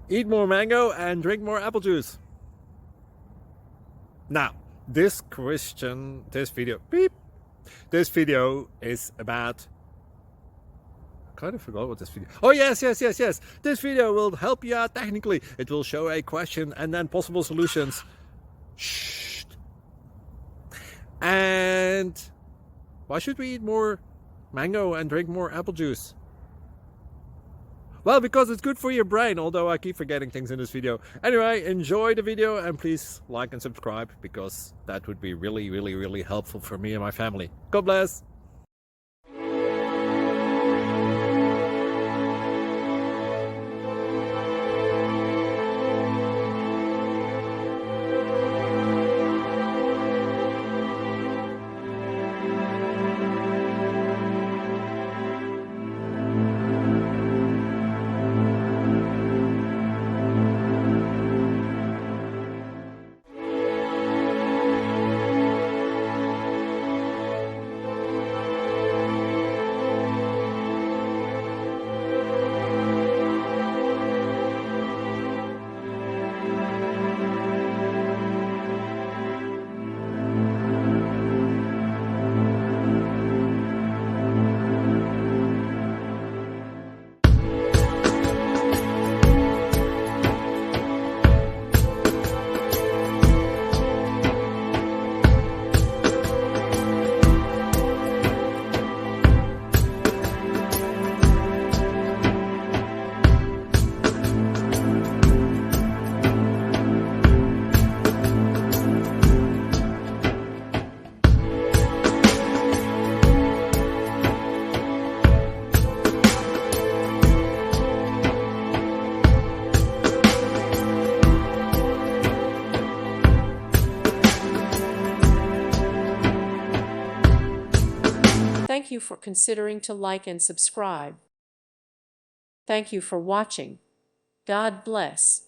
Eat more mango and drink more apple juice. Now, this video is about, I kind of forgot what this video. Oh, yes. This video will help you out technically. It will show a question and then possible solutions. Shh. And why should we eat more mango and drink more apple juice? Well, because it's good for your brain, although I keep forgetting things in this video. Anyway, enjoy the video and please like and subscribe, because that would be really helpful for me and my family. God bless! Thank you for considering to like and subscribe. Thank you for watching. God bless.